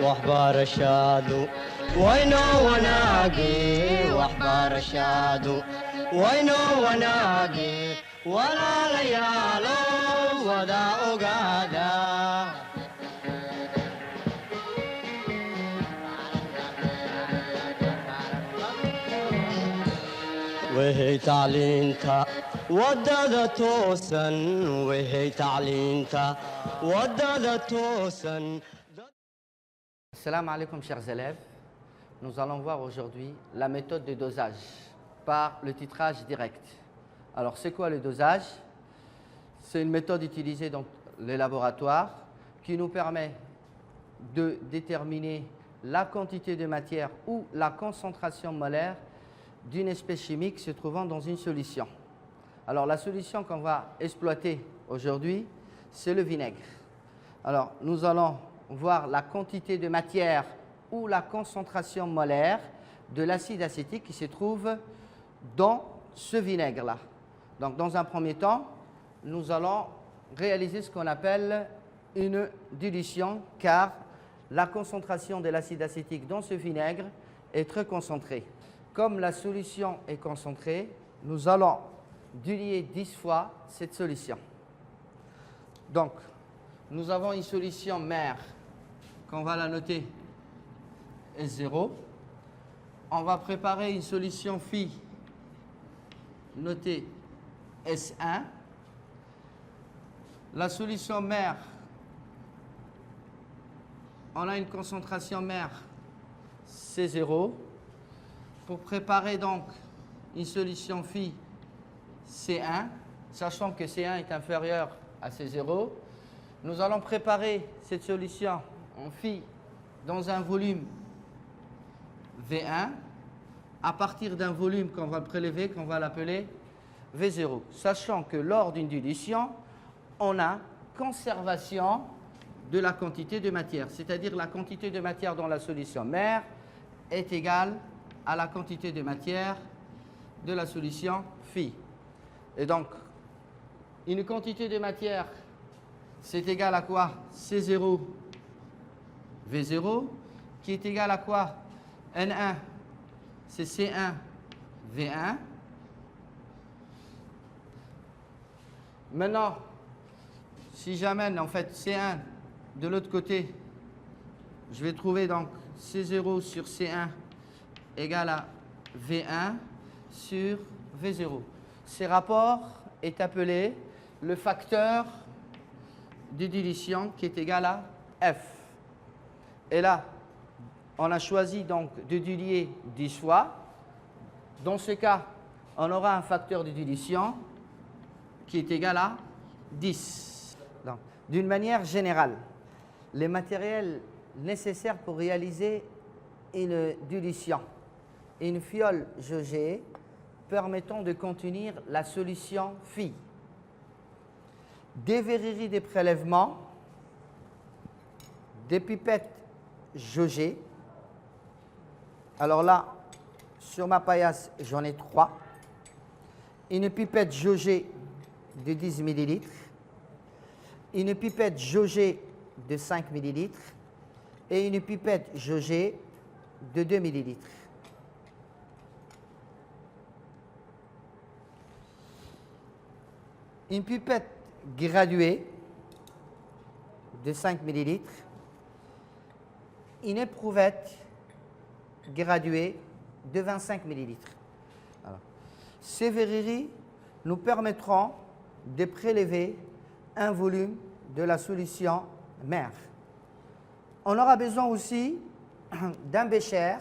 waxbarashadu waynoo wanaagi waxbarashadu waynoo wanaagi walaalayaalo wada ogaada وهي تعلينتا ودادة توسن وهي تعلينتا ودادة توسن. Assalamu alaikum chers élèves. Nous allons voir aujourd'hui la méthode de dosage par le titrage direct. Alors c'est quoi le dosage? C'est une méthode utilisée dans les laboratoires qui nous permet de déterminer la quantité de matière ou la concentration molaire d'une espèce chimique se trouvant dans une solution. Alors la solution qu'on va exploiter aujourd'hui, c'est le vinaigre. Alors nous allons voir la quantité de matière ou la concentration molaire de l'acide acétique qui se trouve dans ce vinaigre-là. Donc dans un premier temps, nous allons réaliser ce qu'on appelle une dilution car la concentration de l'acide acétique dans ce vinaigre est très concentrée. Comme la solution est concentrée, nous allons diluer 10 fois cette solution. Donc, nous avons une solution mère qu'on va la noter S0. On va préparer une solution phi notée S1. La solution mère, on a une concentration mère C0. Pour préparer donc une solution phi C1, sachant que C1 est inférieur à C0, nous allons préparer cette solution en phi dans un volume V1 à partir d'un volume qu'on va prélever, qu'on va l'appeler V0, sachant que lors d'une dilution, on a conservation de la quantité de matière, c'est-à-dire la quantité de matière dans la solution mère est égale à la quantité de matière de la solution phi. Et donc, une quantité de matière, c'est égal à quoi? C0, V0, qui est égal à quoi? N1, c'est C1, V1. Maintenant, si j'amène en fait C1 de l'autre côté, je vais trouver donc C0 sur C1 égale à V1 sur V0. Ce rapport est appelé le facteur de dilution qui est égal à F. Et là, on a choisi donc de diluer 10 fois. Dans ce cas, on aura un facteur de dilution qui est égal à 10. D'une manière générale, les matériels nécessaires pour réaliser une dilution, une fiole jaugée permettant de contenir la solution phi, des verreries de prélèvement, des pipettes jaugées. Alors là, sur ma paillasse, j'en ai 3. Une pipette jaugée de 10 ml, une pipette jaugée de 5 ml et une pipette jaugée de 2 ml. Une pipette graduée de 5 ml, une éprouvette graduée de 25 ml. Alors, ces verreries nous permettront de prélever un volume de la solution mère. On aura besoin aussi d'un bécher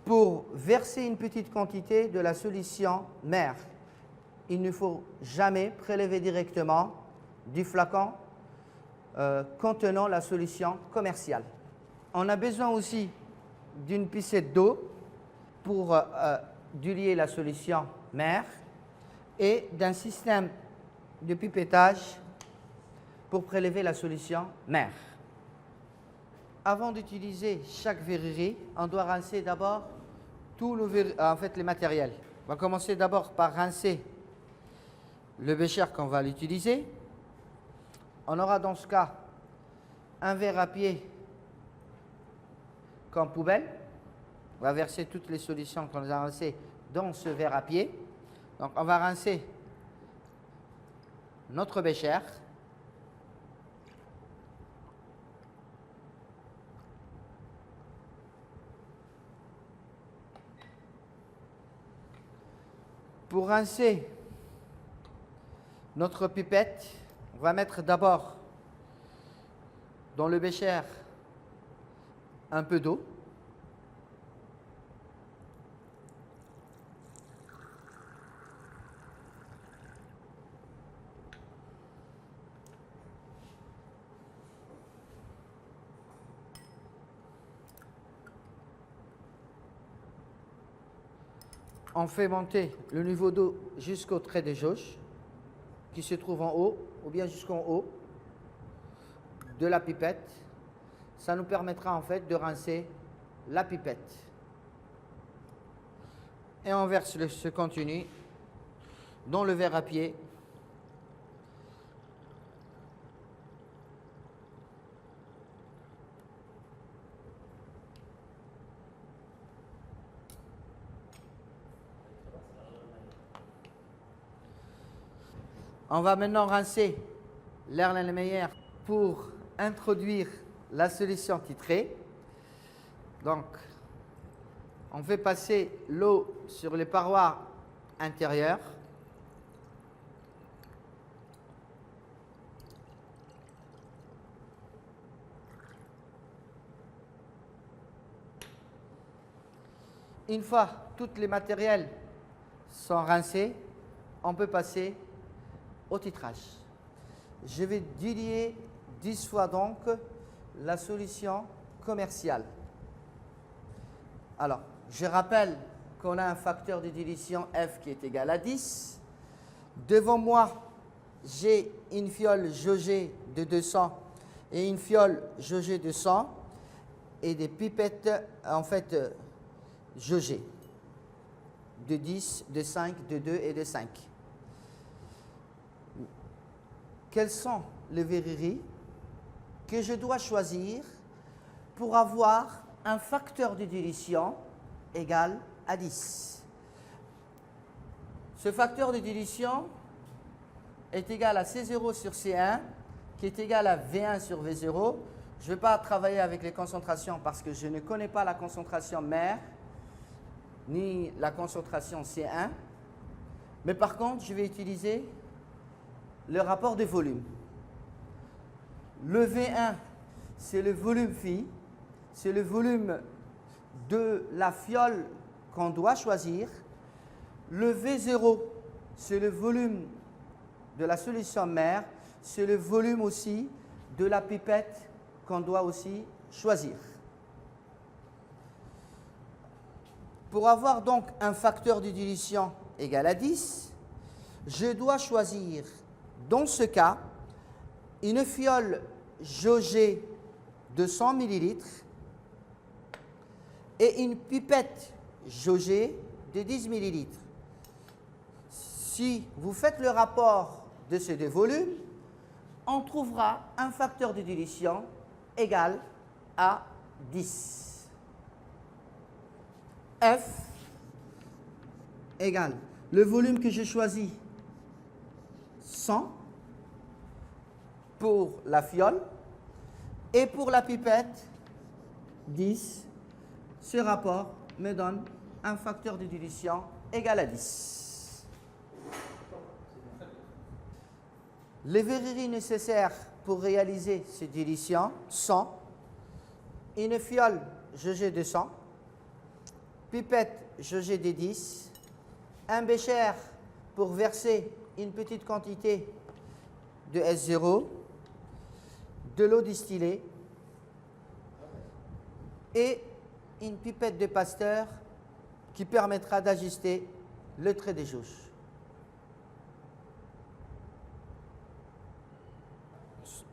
pour verser une petite quantité de la solution mère. Il ne faut jamais prélever directement du flacon contenant la solution commerciale. On a besoin aussi d'une pipette d'eau pour diluer la solution mère et d'un système de pipettage pour prélever la solution mère. Avant d'utiliser chaque verrerie, on doit rincer d'abord tout les matériels. On va commencer d'abord par rincer le bécher qu'on va l'utiliser. On aura dans ce cas un verre à pied comme poubelle. On va verser toutes les solutions qu'on a rincées dans ce verre à pied. Donc, on va rincer notre bécher. Pour rincer notre pipette, on va mettre d'abord dans le bécher un peu d'eau. On fait monter le niveau d'eau jusqu'au trait de jauge qui se trouve en haut, ou bien jusqu'en haut de la pipette. Ça nous permettra en fait de rincer la pipette. Et on verse ce contenu dans le verre à pied. On va maintenant rincer l'Erlenmeyer pour introduire la solution titrée. Donc, on fait passer l'eau sur les parois intérieures. Une fois tous les matériels sont rincés, on peut passer au titrage. Je vais diluer 10 fois donc la solution commerciale. Alors, je rappelle qu'on a un facteur de dilution F qui est égal à 10. Devant moi, j'ai une fiole jaugée de 200 et une fiole jaugée de 100 et des pipettes en fait jaugées de 10, de 5, de 2 et de 5. Quelles sont les verreries que je dois choisir pour avoir un facteur de dilution égal à 10. Ce facteur de dilution est égal à C0 sur C1, qui est égal à V1 sur V0. Je ne vais pas travailler avec les concentrations parce que je ne connais pas la concentration mère ni la concentration C1. Mais par contre, je vais utiliser le rapport de volume. Le V1, c'est le volume phi, c'est le volume de la fiole qu'on doit choisir. Le V0, c'est le volume de la solution mère, c'est le volume aussi de la pipette qu'on doit aussi choisir. Pour avoir donc un facteur de dilution égal à 10, je dois choisir, dans ce cas, une fiole jaugée de 100 ml et une pipette jaugée de 10 ml. Si vous faites le rapport de ces deux volumes, on trouvera un facteur de dilution égal à 10. F égale le volume que j'ai choisi, 100 pour la fiole et pour la pipette, 10. Ce rapport me donne un facteur de dilution égal à 10. Les verreries nécessaires pour réaliser ces dilutions sont une fiole jaugée de 100, pipette jaugée de 10, un bécher pour verser une petite quantité de S0, de l'eau distillée et une pipette de Pasteur qui permettra d'ajuster le trait de jauge.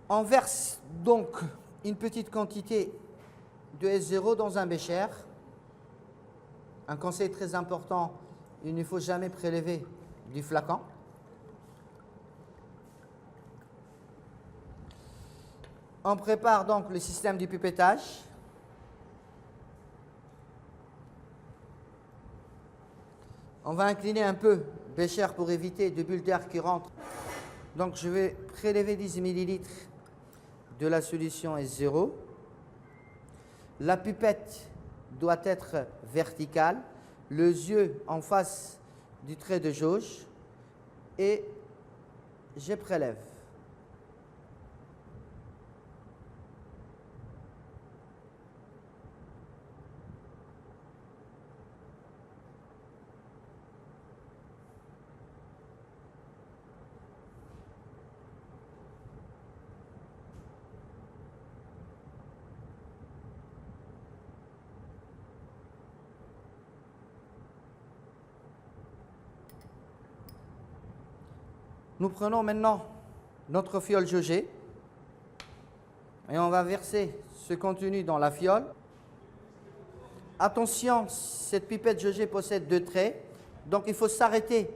On verse donc une petite quantité de S0 dans un bécher. Un conseil très important, il ne faut jamais prélever du flacon. On prépare donc le système du pipettage. On va incliner un peu bécher pour éviter de bulles d'air qui rentrent. Donc je vais prélever 10 ml de la solution S0. La pipette doit être verticale, les yeux en face du trait de jauge et je prélève. Nous prenons maintenant notre fiole jaugée et on va verser ce contenu dans la fiole. Attention, cette pipette jaugée possède 2 traits, donc il faut s'arrêter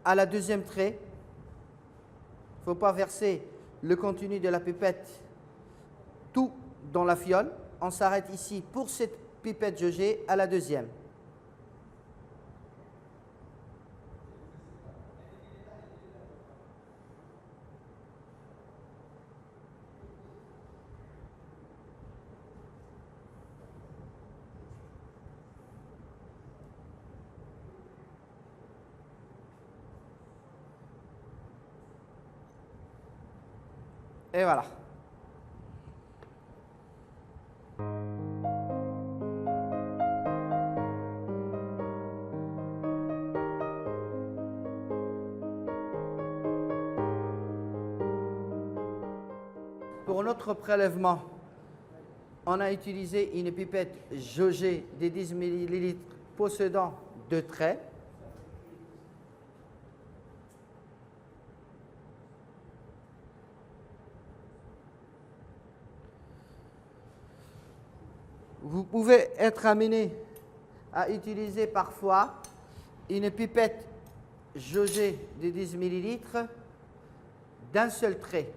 à la deuxième trait. Il ne faut pas verser le contenu de la pipette tout dans la fiole. On s'arrête ici pour cette pipette jaugée à la deuxième. Et voilà. Pour notre prélèvement, on a utilisé une pipette jaugée de 10 ml possédant 2 traits. Vous pouvez être amené à utiliser parfois une pipette jaugée de 10 ml d'un seul trait.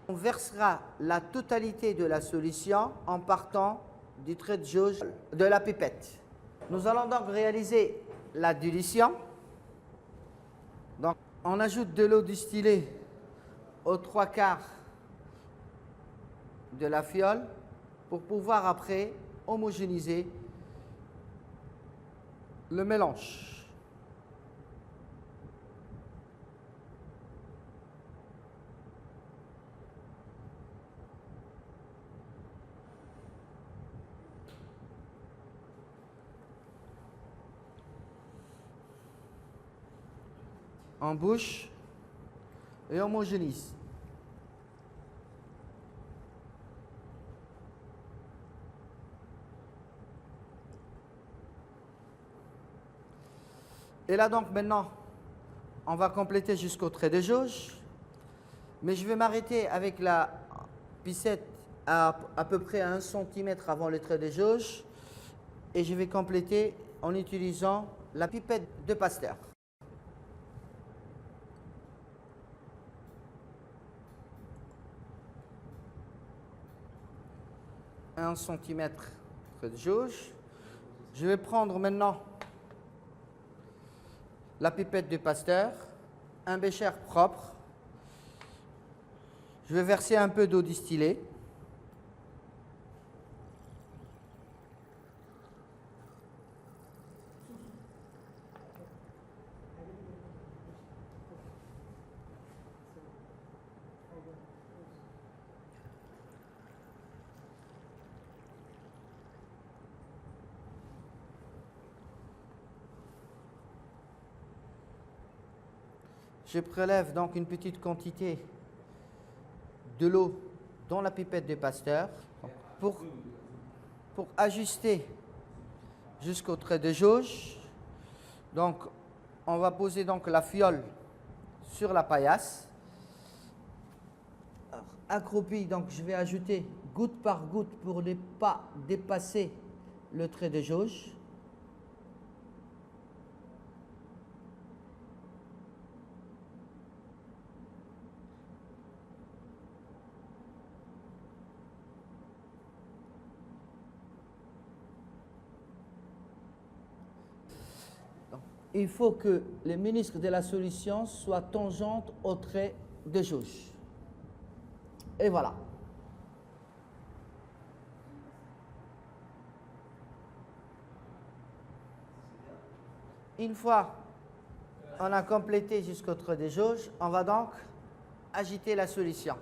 On versera la totalité de la solution en partant du trait de jauge de la pipette. Nous allons donc réaliser la dilution. Donc, on ajoute de l'eau distillée aux 3/4 de la fiole pour pouvoir après homogénéiser le mélange. On bouche et homogénéise. Et là donc maintenant, on va compléter jusqu'au trait de jauge. Mais je vais m'arrêter avec la pincette à peu près à 1 cm avant le trait de jauge. Et je vais compléter en utilisant la pipette de Pasteur. Un centimètre trait de jauge. Je vais prendre maintenant la pipette de Pasteur, un bécher propre. Je vais verser un peu d'eau distillée. Je prélève donc une petite quantité de l'eau dans la pipette de Pasteur pour ajuster jusqu'au trait de jauge. Donc, on va poser donc la fiole sur la paillasse. Accroupi, donc je vais ajouter goutte par goutte pour ne pas dépasser le trait de jauge. il faut que le ménisque de la solution soit tangente au trait de jauge. Et voilà. Une fois on a complété jusqu'au trait de jauge, on va donc agiter la solution.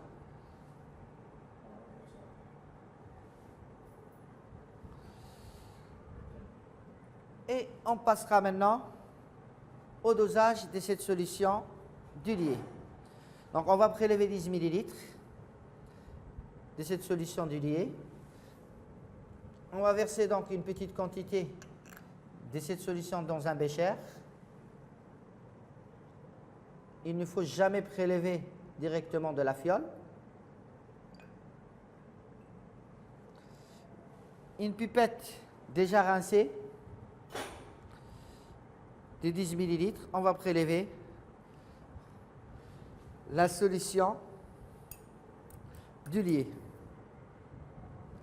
Et on passera maintenant au dosage de cette solution du lié. Donc on va prélever 10 ml de cette solution du lié. On va verser donc une petite quantité de cette solution dans un bécher. Il ne faut jamais prélever directement de la fiole. Une pipette déjà rincée de 10 ml, on va prélever la solution du lié.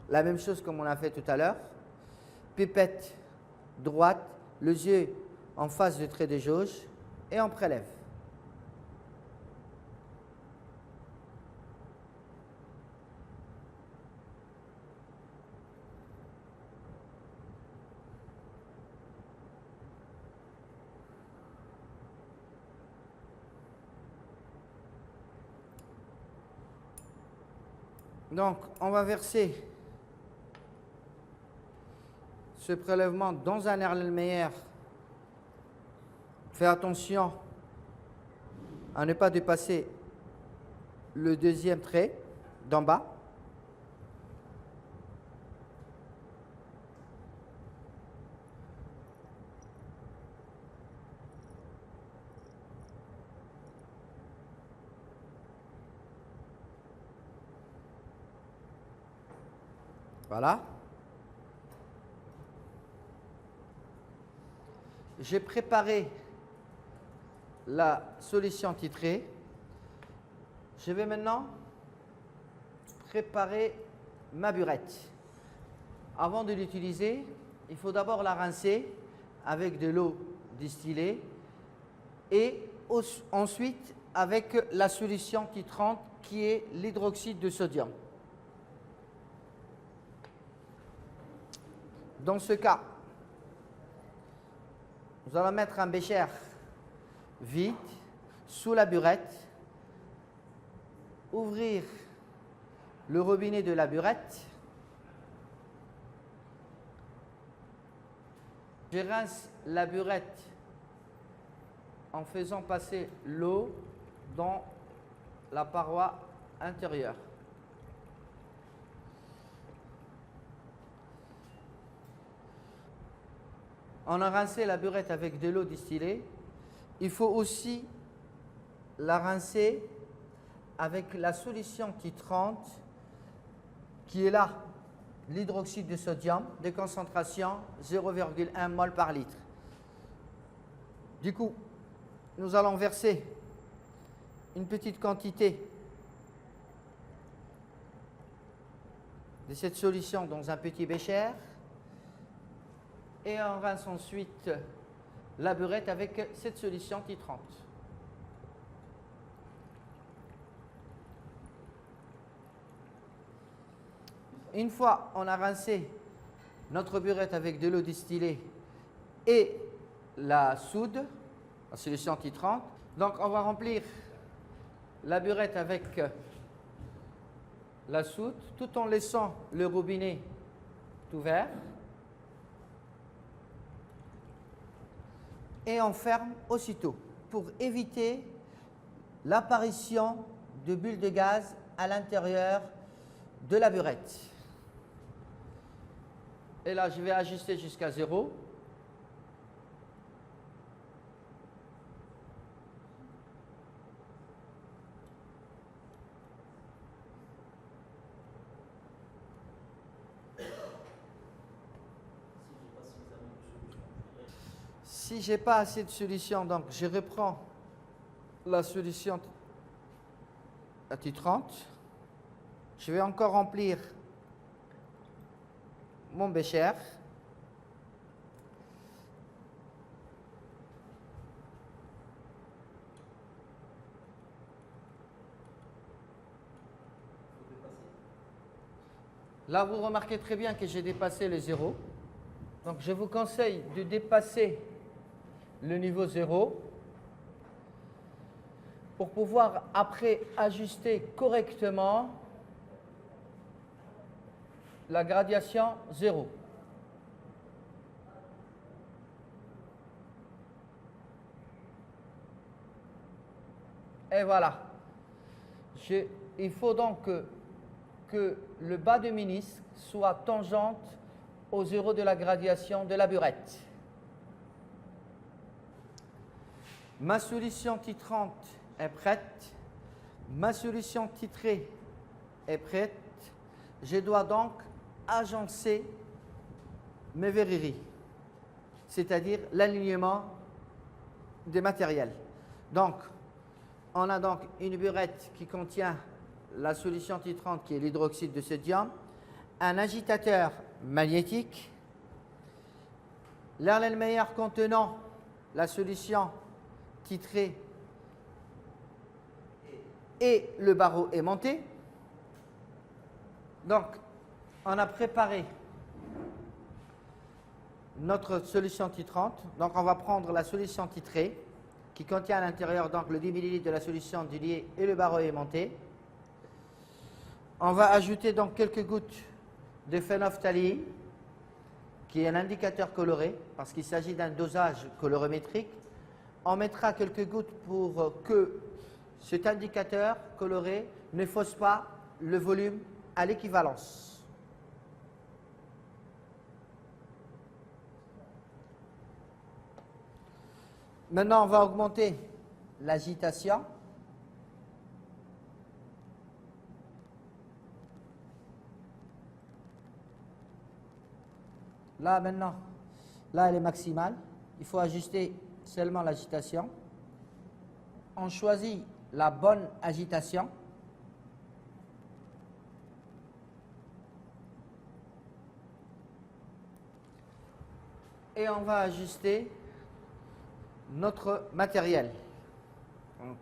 La même chose comme on a fait tout à l'heure. Pipette droite, les yeux en face du trait de jauge et on prélève. Donc, on va verser ce prélèvement dans un Erlenmeyer. Faites attention à ne pas dépasser le deuxième trait d'en bas. Voilà. J'ai préparé la solution titrée. Je vais maintenant préparer ma burette. Avant de l'utiliser, il faut d'abord la rincer avec de l'eau distillée et ensuite avec la solution titrante qui est l'hydroxyde de sodium. Dans ce cas, nous allons mettre un bécher vide sous la burette, ouvrir le robinet de la burette. Je rince la burette en faisant passer l'eau dans la paroi intérieure. On a rincé la burette avec de l'eau distillée. Il faut aussi la rincer avec la solution titrante qui est là, l'hydroxyde de sodium de concentration 0,1 mol par litre. Du coup, nous allons verser une petite quantité de cette solution dans un petit bécher. Et on rince ensuite la burette avec cette solution titrante. Une fois on a rincé notre burette avec de l'eau distillée et la soude, la solution titrante, donc on va remplir la burette avec la soude tout en laissant le robinet ouvert. Et on ferme aussitôt pour éviter l'apparition de bulles de gaz à l'intérieur de la burette. Et là, je vais ajuster jusqu'à 0. Si je n'ai pas assez de solution, donc je reprends la solution titrante. Je vais encore remplir mon bécher. Là, vous remarquez très bien que j'ai dépassé les 0. Donc, je vous conseille de dépasser le niveau 0 pour pouvoir après ajuster correctement la gradation 0. Et voilà. Il faut donc que le bas du ménisque soit tangente au 0 de la gradation de la burette. Ma solution titrante est prête. Ma solution titrée est prête. Je dois donc agencer mes verreries, c'est-à-dire l'alignement des matériels. Donc, on a donc une burette qui contient la solution titrante qui est l'hydroxyde de sodium, un agitateur magnétique, l'Erlenmeyer contenant la solution titrée et le barreau aimanté. Donc, on a préparé notre solution titrante. Donc, on va prendre la solution titrée qui contient à l'intérieur donc le 10 ml de la solution du lié et le barreau aimanté. On va ajouter donc quelques gouttes de phénolphtaline, qui est un indicateur coloré, parce qu'il s'agit d'un dosage colorimétrique. On mettra quelques gouttes pour que cet indicateur coloré ne fausse pas le volume à l'équivalence. Maintenant, on va augmenter l'agitation. Là, maintenant, là, elle est maximale. Il faut ajuster seulement l'agitation. On choisit la bonne agitation. Et on va ajuster notre matériel. Donc,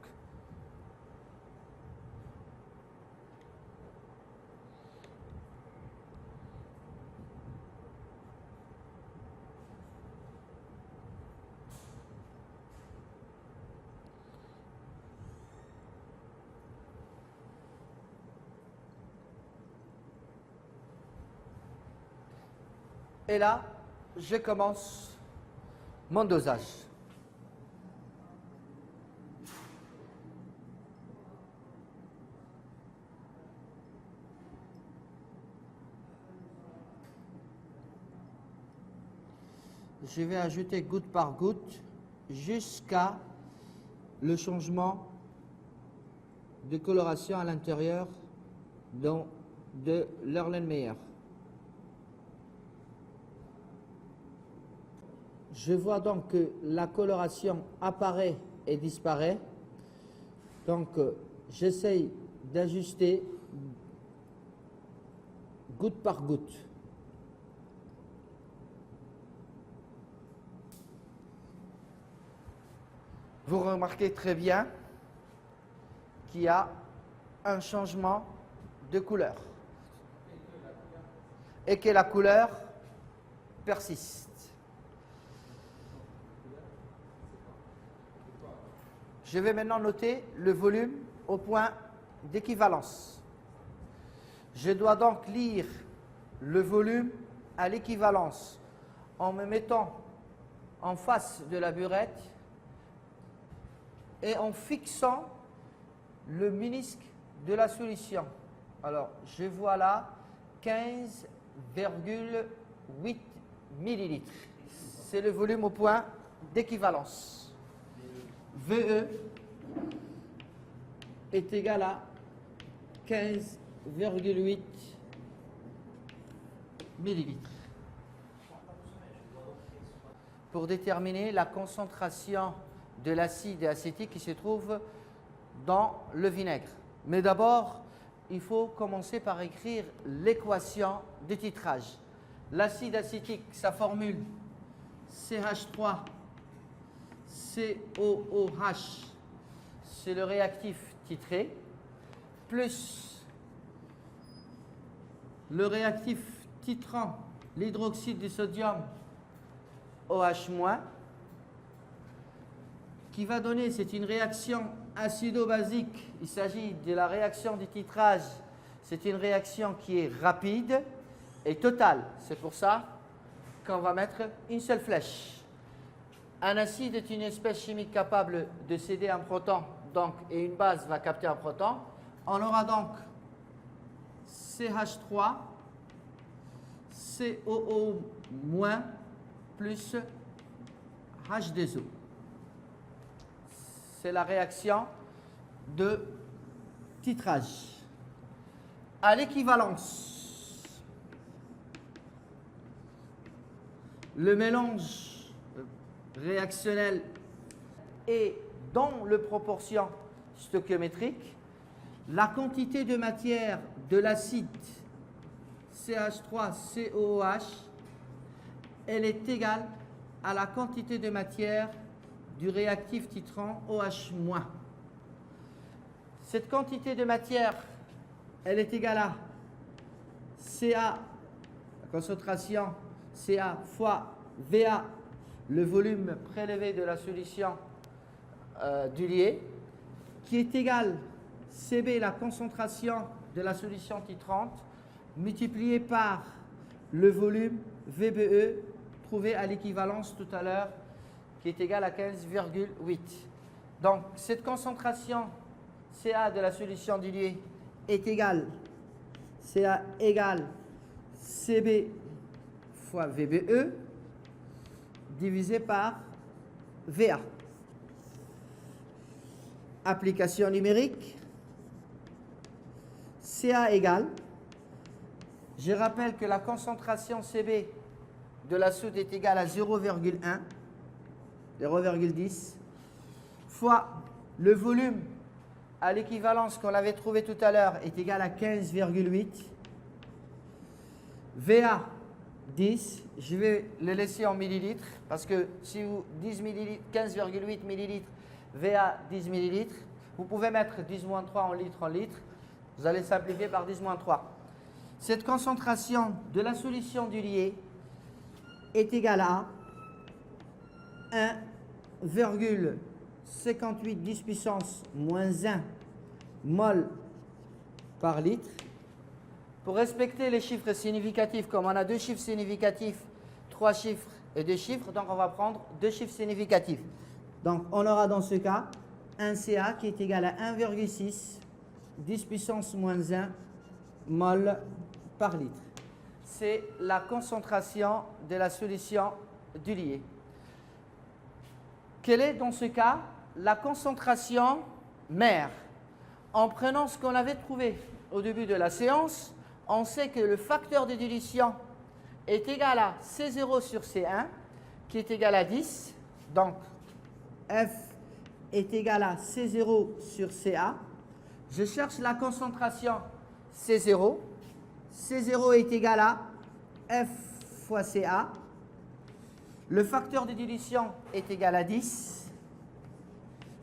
et là, je commence mon dosage. Je vais ajouter goutte par goutte jusqu'à le changement de coloration à l'intérieur de l'Erlenmeyer. Je vois donc que la coloration apparaît et disparaît. Donc, j'essaye d'ajuster goutte par goutte. Vous remarquez très bien qu'il y a un changement de couleur et que la couleur persiste. Je vais maintenant noter le volume au point d'équivalence. Je dois donc lire le volume à l'équivalence en me mettant en face de la burette et en fixant le ménisque de la solution. Alors, je vois là 15,8 millilitres. C'est le volume au point d'équivalence. VE est égal à 15,8 millilitres. Pour déterminer la concentration de l'acide acétique qui se trouve dans le vinaigre. Mais d'abord, il faut commencer par écrire l'équation de titrage. L'acide acétique, sa formule CH3 COOH, c'est le réactif titré, plus le réactif titrant l'hydroxyde de sodium OH-, qui va donner, c'est une réaction acido-basique. Il s'agit de la réaction du titrage. C'est une réaction qui est rapide et totale. C'est pour ça qu'on va mettre une seule flèche. Un acide est une espèce chimique capable de céder un proton, donc, et une base va capter un proton. On aura donc CH3, COO- plus H2O. C'est la réaction de titrage. À l'équivalence, le mélange réactionnel est dans le proportion stoichiométrique. La quantité de matière de l'acide CH3COOH, elle est égale à la quantité de matière du réactif titrant OH-. Cette quantité de matière, elle est égale à Ca, la concentration Ca fois Va, le volume prélevé de la solution du lié, qui est égal Cb, la concentration de la solution titrante, multiplié par le volume VBE, trouvé à l'équivalence tout à l'heure, qui est égal à 15,8. Donc, cette concentration Ca de la solution diluée est égale, Ca égale Cb fois VBE divisé par Va. Application numérique, Ca égale, je rappelle que la concentration Cb de la soude est égale à 0,1, 0,10, fois le volume à l'équivalence qu'on avait trouvé tout à l'heure est égal à 15,8. Va 10, je vais le laisser en millilitres parce que si vous 10 millilitres, 15,8 millilitres, Va 10 millilitres, vous pouvez mettre 10-3 en litres, vous allez simplifier par 10-3. Cette concentration de la solution du lié est égale à 1,58 10 puissance moins 1 mol par litre. Pour respecter les chiffres significatifs, comme on a deux chiffres significatifs, 3 chiffres et 2 chiffres, donc on va prendre 2 chiffres significatifs. Donc on aura dans ce cas un Ca qui est égal à 1,6 10 puissance moins 1 mol par litre. C'est la concentration de la solution du lié. Quelle est dans ce cas la concentration mère? En prenant ce qu'on avait trouvé au début de la séance, on sait que le facteur de dilution est égal à C0 sur C1, qui est égal à 10. Donc, F est égal à C0 sur Ca. Je cherche la concentration C0. C0 est égal à F fois Ca. Le facteur de dilution est égal à 10.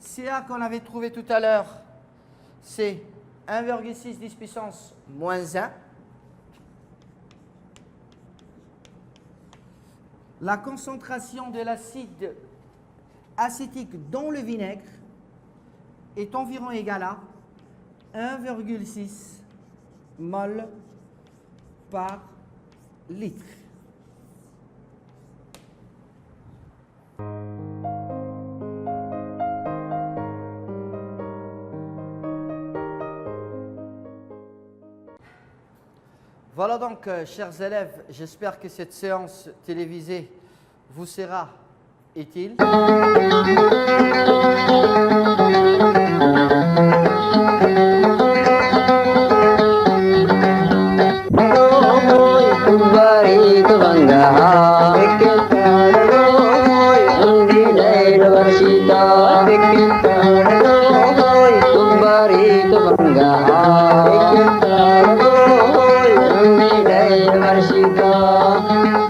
Ca qu'on avait trouvé tout à l'heure, c'est 1,6 10 puissance moins 1. La concentration de l'acide acétique dans le vinaigre est environ égale à 1,6 mol par litre. Voilà donc, chers élèves, j'espère que cette séance télévisée vous sera utile. Marshika